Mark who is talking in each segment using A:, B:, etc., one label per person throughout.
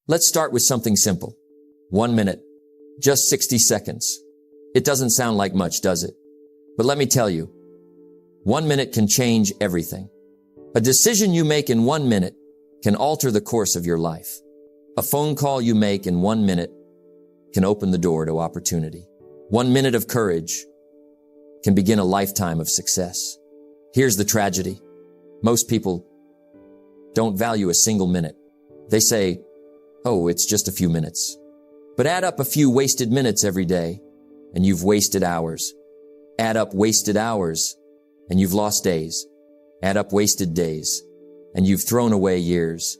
A: Let's start with something simple. 1 minute. Just 60 seconds. It doesn't sound like much, does it? But let me tell you, 1 minute can change everything. A decision you make in 1 minute can alter the course of your life. A phone call you make in 1 minute can open the door to opportunity. 1 minute of courage can begin a lifetime of success. Here's the tragedy. Most people don't value a single minute. They say, oh, it's just a few minutes. But add up a few wasted minutes every day, and you've wasted hours. Add up wasted hours, and you've lost days. Add up wasted days, and you've thrown away years.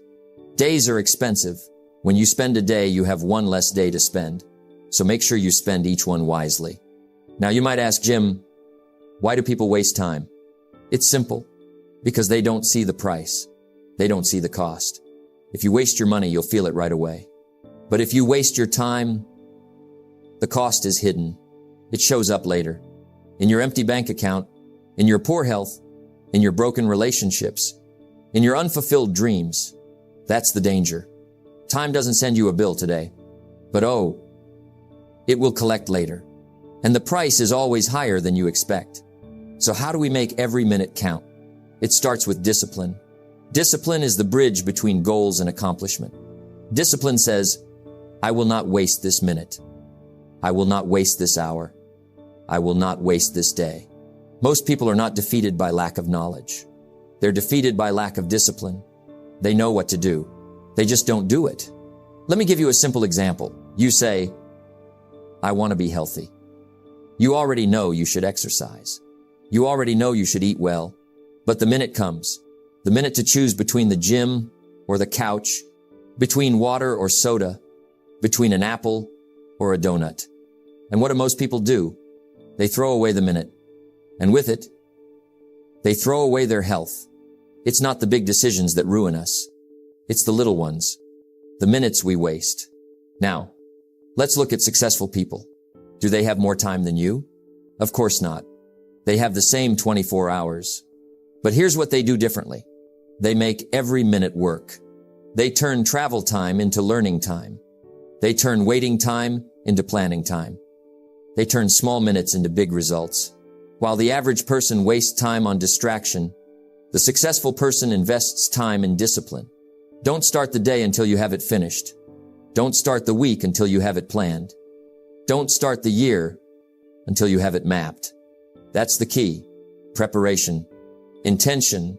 A: Days are expensive. When you spend a day, you have one less day to spend. So make sure you spend each one wisely. Now you might ask, Jim, why do people waste time? It's simple. Because they don't see the price. They don't see the cost. If you waste your money, you'll feel it right away. But if you waste your time, the cost is hidden. It shows up later. In your empty bank account, in your poor health, in your broken relationships, in your unfulfilled dreams. That's the danger. Time doesn't send you a bill today. But oh, it will collect later. And the price is always higher than you expect. So how do we make every minute count? It starts with discipline. Discipline is the bridge between goals and accomplishment. Discipline says, I will not waste this minute. I will not waste this hour. I will not waste this day. Most people are not defeated by lack of knowledge. They're defeated by lack of discipline. They know what to do. They just don't do it. Let me give you a simple example. You say, I want to be healthy. You already know you should exercise. You already know you should eat well. But the minute comes, the minute to choose between the gym or the couch, between water or soda, between an apple or a donut. And what do most people do? They throw away the minute. And with it, they throw away their health. It's not the big decisions that ruin us. It's the little ones, the minutes we waste. Now, let's look at successful people. Do they have more time than you? Of course not. They have the same 24 hours. But here's what they do differently. They make every minute work. They turn travel time into learning time. They turn waiting time into planning time. They turn small minutes into big results. While the average person wastes time on distraction, the successful person invests time in discipline. Don't start the day until you have it finished. Don't start the week until you have it planned. Don't start the year until you have it mapped. That's the key. Preparation, intention,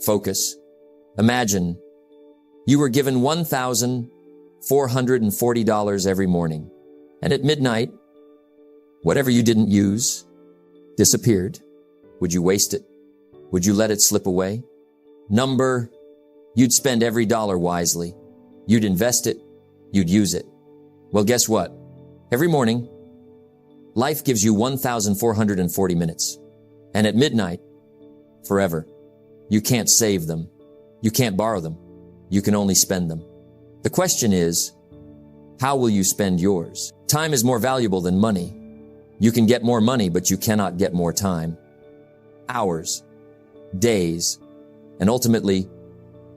A: focus. Imagine you were given $1,440 every morning, and at midnight, whatever you didn't use disappeared. Would you waste it? Would you let it slip away? You'd spend every dollar wisely. You'd invest it. You'd use it. Well, guess what? Every morning, life gives you 1,440 minutes. And at midnight, forever. You can't save them. You can't borrow them. You can only spend them. The question is, how will you spend yours? Time is more valuable than money. You can get more money, but you cannot get more time. Hours, days, and ultimately,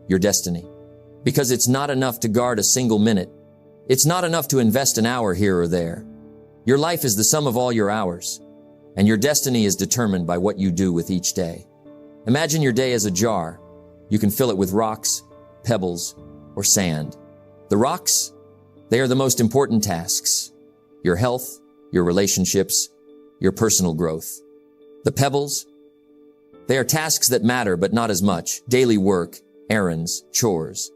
A: your destiny. Because it's not enough to guard a single minute. It's not enough to invest an hour here or there. Your life is the sum of all your hours, and your destiny is determined by what you do with each day. Imagine your day as a jar. You can fill it with rocks, pebbles, or sand. The rocks, they are the most important tasks. Your health, your relationships, your personal growth. The pebbles, they are tasks that matter but not as much. Daily work, errands, chores.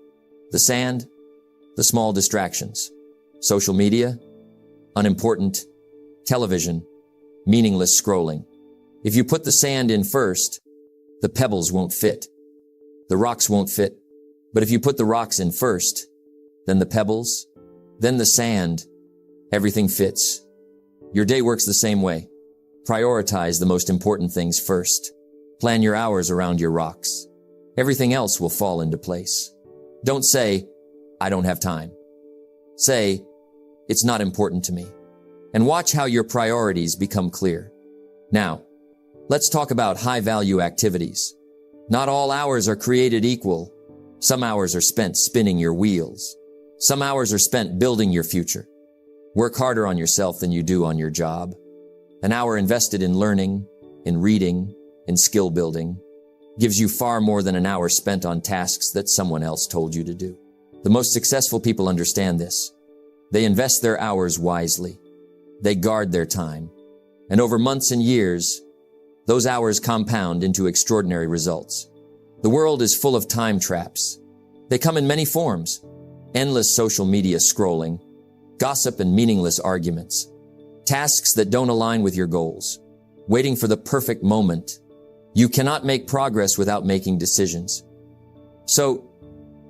A: The sand, the small distractions. Social media, unimportant. Television, meaningless scrolling. If you put the sand in first, the pebbles won't fit. The rocks won't fit. But if you put the rocks in first, then the pebbles, then the sand, everything fits. Your day works the same way. Prioritize the most important things first. Plan your hours around your rocks. Everything else will fall into place. Don't say, I don't have time. Say, it's not important to me. And watch how your priorities become clear. Now, let's talk about high-value activities. Not all hours are created equal. Some hours are spent spinning your wheels. Some hours are spent building your future. Work harder on yourself than you do on your job. An hour invested in learning, in reading, in skill building, gives you far more than an hour spent on tasks that someone else told you to do. The most successful people understand this. They invest their hours wisely. They guard their time. And over months and years, those hours compound into extraordinary results. The world is full of time traps. They come in many forms: endless social media scrolling, gossip and meaningless arguments, tasks that don't align with your goals, waiting for the perfect moment. You cannot make progress without making decisions. So,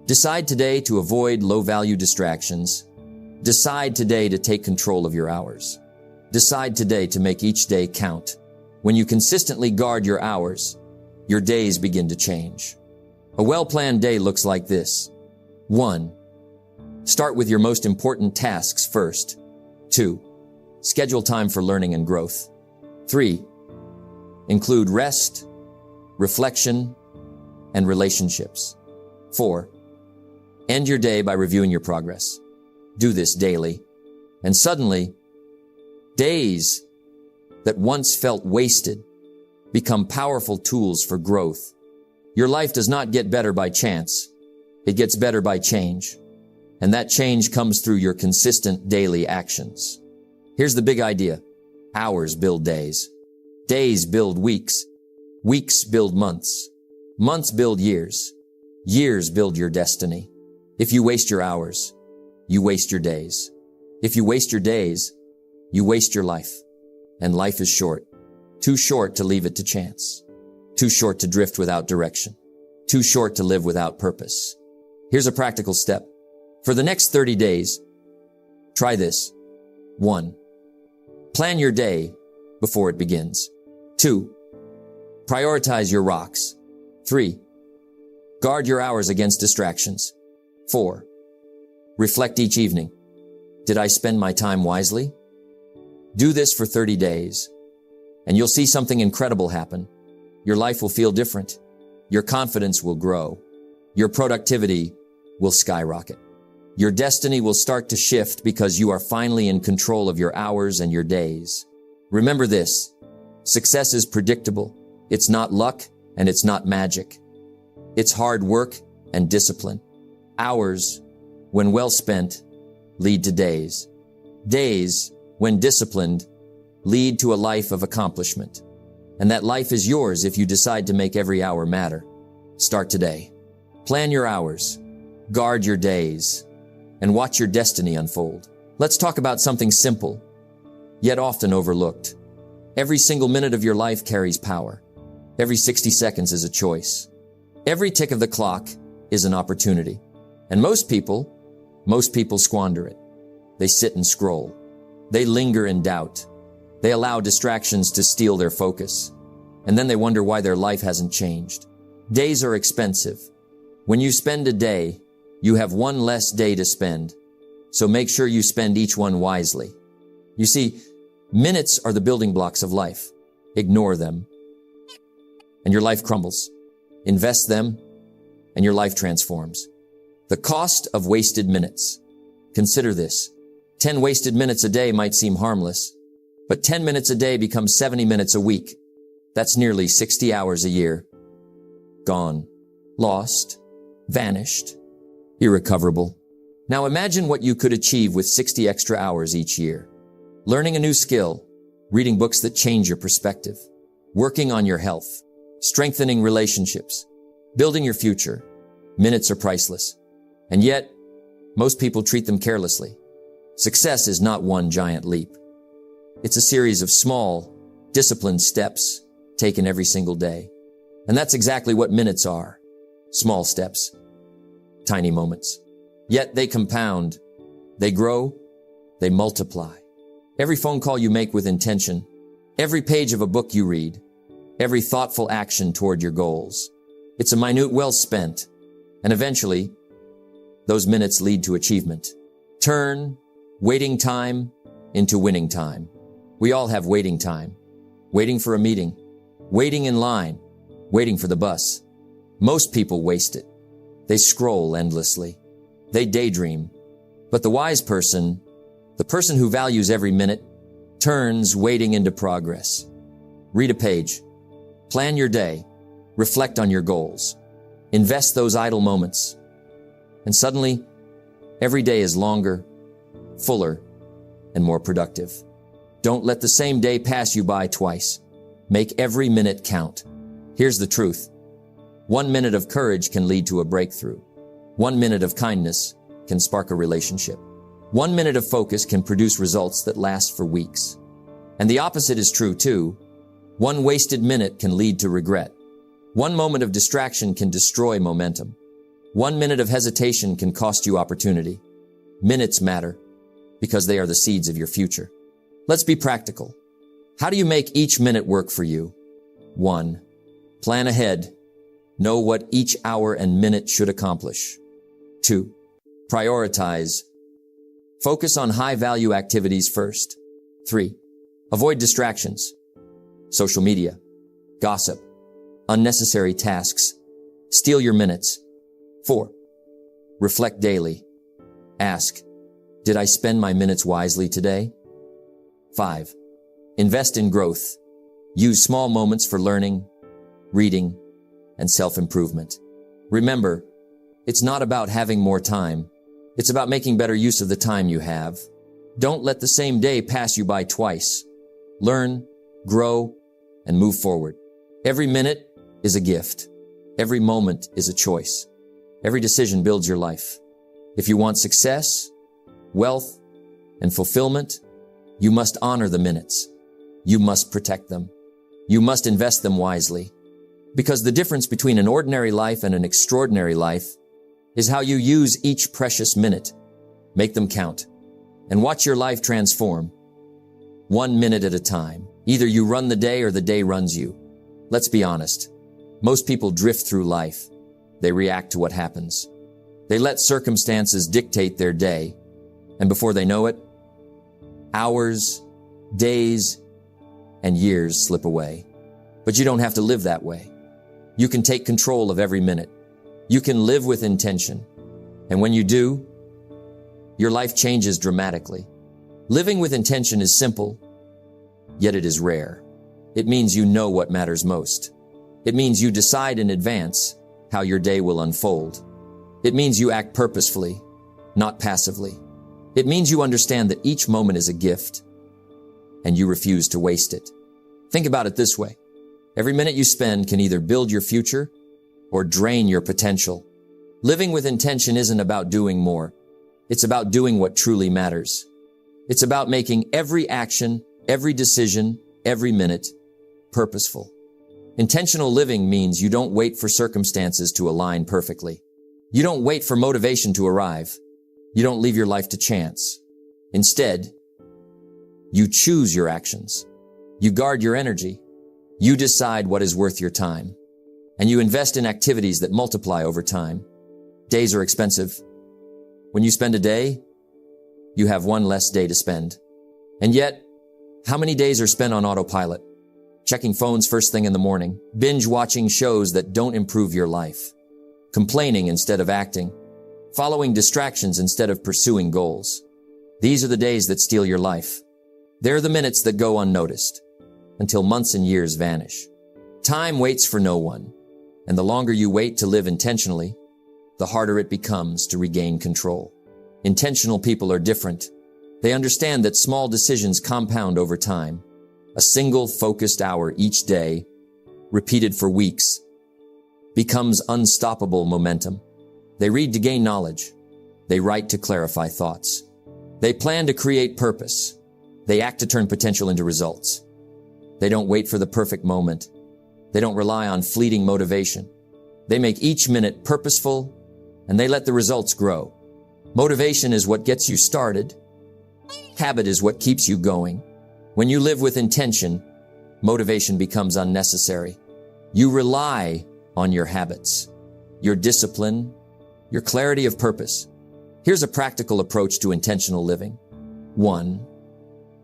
A: decide today to avoid low-value distractions. Decide today to take control of your hours. Decide today to make each day count. When you consistently guard your hours, your days begin to change. A well-planned day looks like this. 1. Start with your most important tasks first. 2. Schedule time for learning and growth. 3. Include rest, reflection, and relationships. 4. End your day by reviewing your progress. Do this daily, and suddenly, days that once felt wasted become powerful tools for growth. Your life does not get better by chance. It gets better by change. And that change comes through your consistent daily actions. Here's the big idea. Hours build days. Days build weeks. Weeks build months. Months build years. Years build your destiny. If you waste your hours, you waste your days. If you waste your days, you waste your life. And life is short. Too short to leave it to chance. Too short to drift without direction. Too short to live without purpose. Here's a practical step. For the next 30 days, try this. 1. Plan your day before it begins. 2. Prioritize your rocks. 3. Guard your hours against distractions. 4. Reflect each evening. Did I spend my time wisely? Do this for 30 days, and you'll see something incredible happen. Your life will feel different. Your confidence will grow. Your productivity will skyrocket. Your destiny will start to shift because you are finally in control of your hours and your days. Remember this. Success is predictable. It's not luck and it's not magic. It's hard work and discipline. Hours, when well spent, lead to days. Days, when disciplined, lead to a life of accomplishment. And that life is yours if you decide to make every hour matter. Start today. Plan your hours, guard your days, and watch your destiny unfold. Let's talk about something simple, yet often overlooked. Every single minute of your life carries power. Every 60 seconds is a choice. Every tick of the clock is an opportunity. And most people squander it. They sit and scroll. They linger in doubt. They allow distractions to steal their focus. And then they wonder why their life hasn't changed. Days are expensive. When you spend a day, you have one less day to spend. So make sure you spend each one wisely. You see, minutes are the building blocks of life. Ignore them, and your life crumbles. Invest them, and your life transforms. The cost of wasted minutes. Consider this. 10 wasted minutes a day might seem harmless, but 10 minutes a day becomes 70 minutes a week. That's nearly 60 hours a year. Gone. Lost. Vanished. Irrecoverable. Now imagine what you could achieve with 60 extra hours each year. Learning a new skill, reading books that change your perspective, working on your health, strengthening relationships, building your future. Minutes are priceless. And yet, most people treat them carelessly. Success is not one giant leap. It's a series of small, disciplined steps taken every single day. And that's exactly what minutes are. Small steps. Tiny moments. Yet they compound. They grow. They multiply. Every phone call you make with intention, every page of a book you read, every thoughtful action toward your goals. It's a minute well spent. And eventually, those minutes lead to achievement. Turn waiting time into winning time. We all have waiting time. Waiting for a meeting. Waiting in line. Waiting for the bus. Most people waste it. They scroll endlessly. They daydream. But the wise person, the person who values every minute, turns waiting into progress. Read a page. Plan your day. Reflect on your goals. Invest those idle moments. And suddenly, every day is longer, fuller, and more productive. Don't let the same day pass you by twice. Make every minute count. Here's the truth. 1 minute of courage can lead to a breakthrough. 1 minute of kindness can spark a relationship. 1 minute of focus can produce results that last for weeks. And the opposite is true too. 1 wasted minute can lead to regret. 1 moment of distraction can destroy momentum. 1 minute of hesitation can cost you opportunity. Minutes matter because they are the seeds of your future. Let's be practical. How do you make each minute work for you? 1. Plan ahead. Know what each hour and minute should accomplish. 2. Prioritize. Focus on high-value activities first. 3. Avoid distractions. Social media, gossip, unnecessary tasks. Steal your minutes. 4. Reflect daily. Ask, did I spend my minutes wisely today? 5. Invest in growth. Use small moments for learning, reading, and self-improvement. Remember, it's not about having more time. It's about making better use of the time you have. Don't let the same day pass you by twice. Learn, grow, and move forward. Every minute is a gift. Every moment is a choice. Every decision builds your life. If you want success, wealth, and fulfillment, you must honor the minutes. You must protect them. You must invest them wisely. Because the difference between an ordinary life and an extraordinary life is how you use each precious minute. Make them count and watch your life transform. 1 minute at a time. Either you run the day or the day runs you. Let's be honest. Most people drift through life. They react to what happens. They let circumstances dictate their day. And before they know it, hours, days, and years slip away. But you don't have to live that way. You can take control of every minute. You can live with intention. And when you do, your life changes dramatically. Living with intention is simple, yet it is rare. It means you know what matters most. It means you decide in advance how your day will unfold. It means you act purposefully, not passively. It means you understand that each moment is a gift, and you refuse to waste it. Think about it this way. Every minute you spend can either build your future or drain your potential. Living with intention isn't about doing more. It's about doing what truly matters. It's about making every action, every decision, every minute purposeful. Intentional living means you don't wait for circumstances to align perfectly. You don't wait for motivation to arrive. You don't leave your life to chance. Instead, you choose your actions. You guard your energy. You decide what is worth your time. And you invest in activities that multiply over time. Days are expensive. When you spend a day, you have one less day to spend. And yet, how many days are spent on autopilot? Checking phones first thing in the morning, binge watching shows that don't improve your life, complaining instead of acting, following distractions instead of pursuing goals. These are the days that steal your life. They're the minutes that go unnoticed until months and years vanish. Time waits for no one, and the longer you wait to live intentionally, the harder it becomes to regain control. Intentional people are different. They understand that small decisions compound over time. A single focused hour each day, repeated for weeks, becomes unstoppable momentum. They read to gain knowledge. They write to clarify thoughts. They plan to create purpose. They act to turn potential into results. They don't wait for the perfect moment. They don't rely on fleeting motivation. They make each minute purposeful, and they let the results grow. Motivation is what gets you started. Habit is what keeps you going. When you live with intention, motivation becomes unnecessary. You rely on your habits, your discipline, your clarity of purpose. Here's a practical approach to intentional living. 1.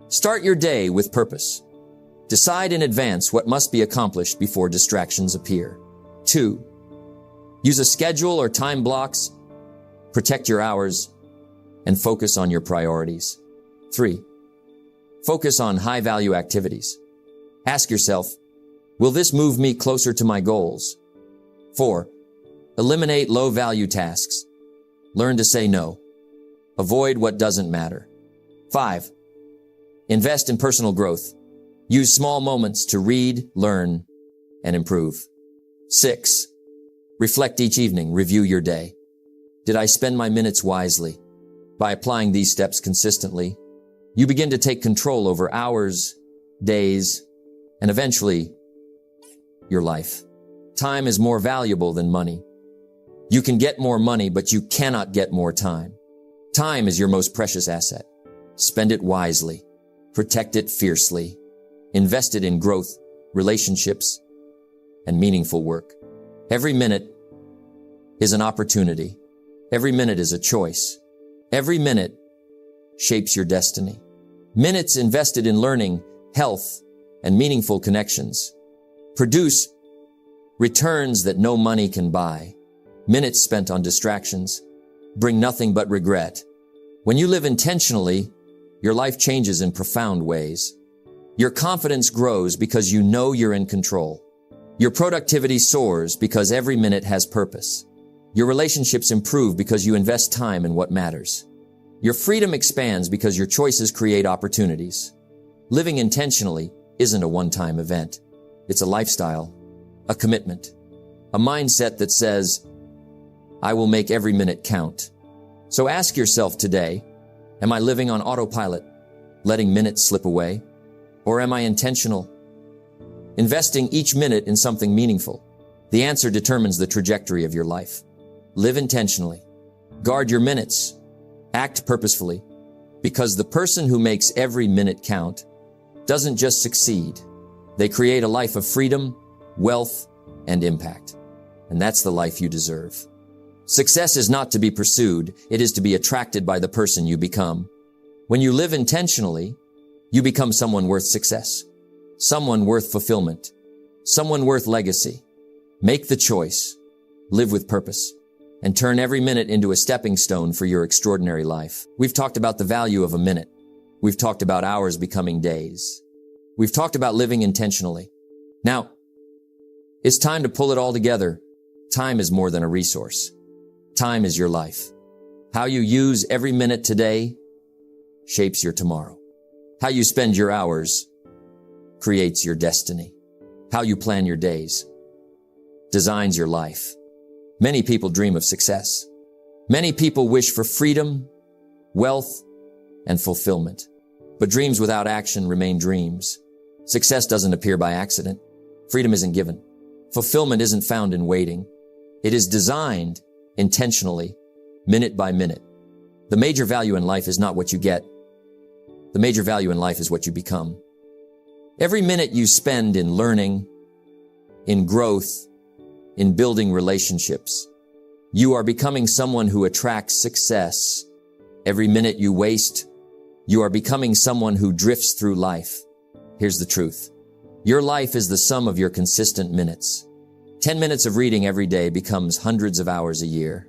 A: Start your day with purpose. Decide in advance what must be accomplished before distractions appear. 2. Use a schedule or time blocks. Protect your hours and focus on your priorities. 3. Focus on high-value activities. Ask yourself, will this move me closer to my goals? 4. Eliminate low-value tasks. Learn to say no. Avoid what doesn't matter. 5. Invest in personal growth. Use small moments to read, learn, and improve. 6. Reflect each evening. Review your day. Did I spend my minutes wisely? By applying these steps consistently, you begin to take control over hours, days, and eventually, your life. Time is more valuable than money. You can get more money, but you cannot get more time. Time is your most precious asset. Spend it wisely. Protect it fiercely. Invest it in growth, relationships, and meaningful work. Every minute is an opportunity. Every minute is a choice. Every minute shapes your destiny. Minutes invested in learning, health, and meaningful connections produce returns that no money can buy. Minutes spent on distractions bring nothing but regret. When you live intentionally, your life changes in profound ways. Your confidence grows because you know you're in control. Your productivity soars because every minute has purpose. Your relationships improve because you invest time in what matters. Your freedom expands because your choices create opportunities. Living intentionally isn't a one-time event. It's a lifestyle, a commitment, a mindset that says, I will make every minute count. So ask yourself today, am I living on autopilot, letting minutes slip away? Or am I intentional, investing each minute in something meaningful? The answer determines the trajectory of your life. Live intentionally. Guard your minutes. Act purposefully. Because the person who makes every minute count doesn't just succeed. They create a life of freedom, wealth, and impact. And that's the life you deserve. Success is not to be pursued. It is to be attracted by the person you become. When you live intentionally, you become someone worth success, someone worth fulfillment, someone worth legacy. Make the choice, live with purpose, and turn every minute into a stepping stone for your extraordinary life. We've talked about the value of a minute. We've talked about hours becoming days. We've talked about living intentionally. Now, it's time to pull it all together. Time is more than a resource. Time is your life. How you use every minute today shapes your tomorrow. How you spend your hours creates your destiny. How you plan your days designs your life. Many people dream of success. Many people wish for freedom, wealth, and fulfillment. But dreams without action remain dreams. Success doesn't appear by accident. Freedom isn't given. Fulfillment isn't found in waiting. It is designed intentionally, minute by minute. The major value in life is not what you get. The major value in life is what you become. Every minute you spend in learning, in growth, in building relationships, you are becoming someone who attracts success. Every minute you waste, you are becoming someone who drifts through life. Here's the truth. Your life is the sum of your consistent minutes. 10 minutes of reading every day becomes hundreds of hours a year.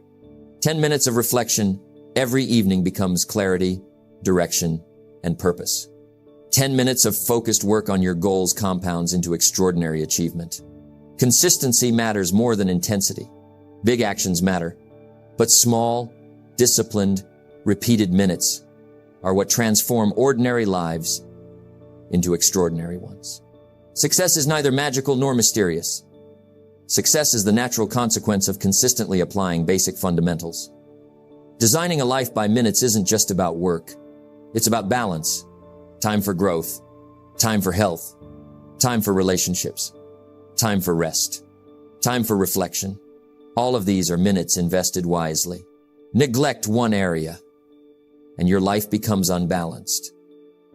A: 10 minutes of reflection every evening becomes clarity, direction, and purpose. 10 minutes of focused work on your goals compounds into extraordinary achievement. Consistency matters more than intensity. Big actions matter, but small, disciplined, repeated minutes are what transform ordinary lives into extraordinary ones. Success is neither magical nor mysterious. Success is the natural consequence of consistently applying basic fundamentals. Designing a life by minutes isn't just about work. It's about balance, time for growth, time for health, time for relationships, time for rest, time for reflection. All of these are minutes invested wisely. Neglect one area, and your life becomes unbalanced.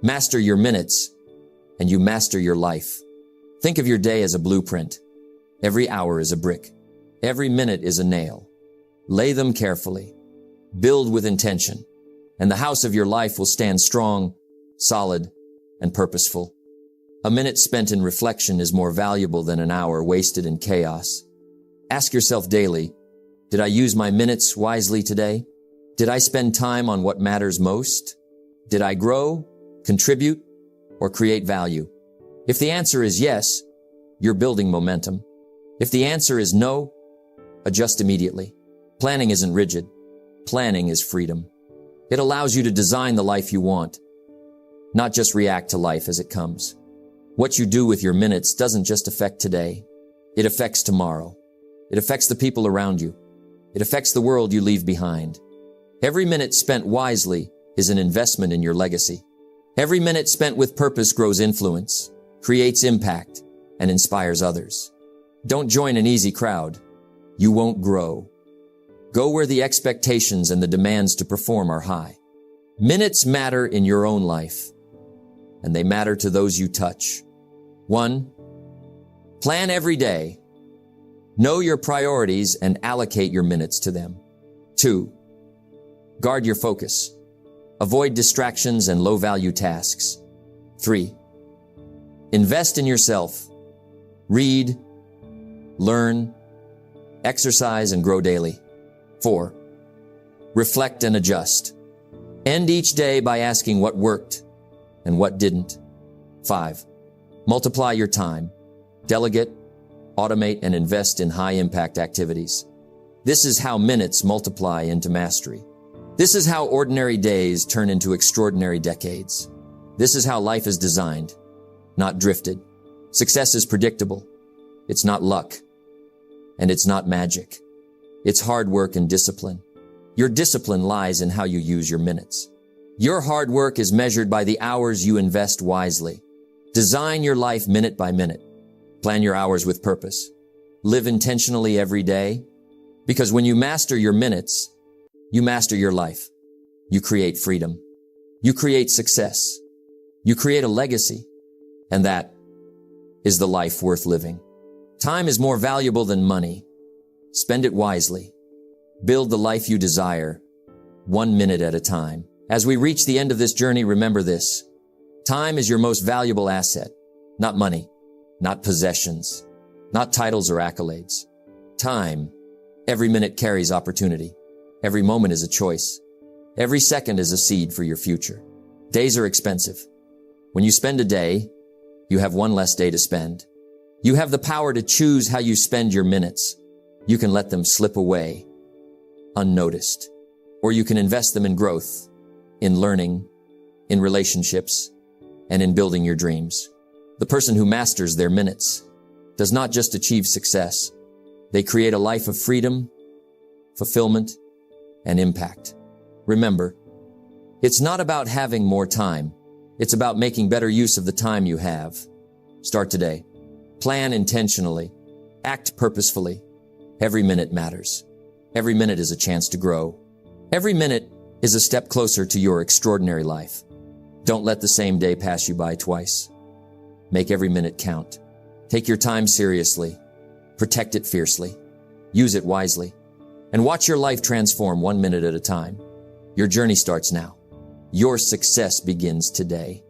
A: Master your minutes, and you master your life. Think of your day as a blueprint. Every hour is a brick. Every minute is a nail. Lay them carefully. Build with intention, and the house of your life will stand strong, solid, and purposeful. A minute spent in reflection is more valuable than an hour wasted in chaos. Ask yourself daily, Did I use my minutes wisely today? Did I spend time on what matters most? Did I grow, contribute, or create value? If the answer is yes, you're building momentum. If the answer is no, adjust immediately. Planning isn't rigid. Planning is freedom. It allows you to design the life you want, not just react to life as it comes. What you do with your minutes doesn't just affect today. It affects tomorrow. It affects the people around you. It affects the world you leave behind. Every minute spent wisely is an investment in your legacy. Every minute spent with purpose grows influence, creates impact, and inspires others. Don't join an easy crowd. You won't grow. Go where the expectations and the demands to perform are high. Minutes matter in your own life, and they matter to those you touch. 1. Plan every day. Know your priorities and allocate your minutes to them. 2. Guard your focus. Avoid distractions and low-value tasks. 3. Invest in yourself. Read, learn, exercise, and grow daily. 4. Reflect and adjust. End each day by asking what worked and what didn't. 5. Multiply your time. Delegate, automate, and invest in high-impact activities. This is how minutes multiply into mastery. This is how ordinary days turn into extraordinary decades. This is how life is designed, not drifted. Success is predictable. It's not luck. And it's not magic. It's hard work and discipline. Your discipline lies in how you use your minutes. Your hard work is measured by the hours you invest wisely. Design your life minute by minute. Plan your hours with purpose. Live intentionally every day. Because when you master your minutes, you master your life. You create freedom. You create success. You create a legacy. And that is the life worth living. Time is more valuable than money. Spend it wisely. Build the life you desire, 1 minute at a time. As we reach the end of this journey, remember this. Time is your most valuable asset, not money, not possessions, not titles or accolades. Time. Every minute carries opportunity. Every moment is a choice. Every second is a seed for your future. Days are expensive. When you spend a day, you have one less day to spend. You have the power to choose how you spend your minutes. You can let them slip away unnoticed, or you can invest them in growth, in learning, in relationships, and in building your dreams. The person who masters their minutes does not just achieve success. They create a life of freedom, fulfillment, and impact. Remember, it's not about having more time. It's about making better use of the time you have. Start today. Plan intentionally. Act purposefully. Every minute matters. Every minute is a chance to grow. Every minute is a step closer to your extraordinary life. Don't let the same day pass you by twice. Make every minute count. Take your time seriously. Protect it fiercely. Use it wisely. And watch your life transform 1 minute at a time. Your journey starts now. Your success begins today.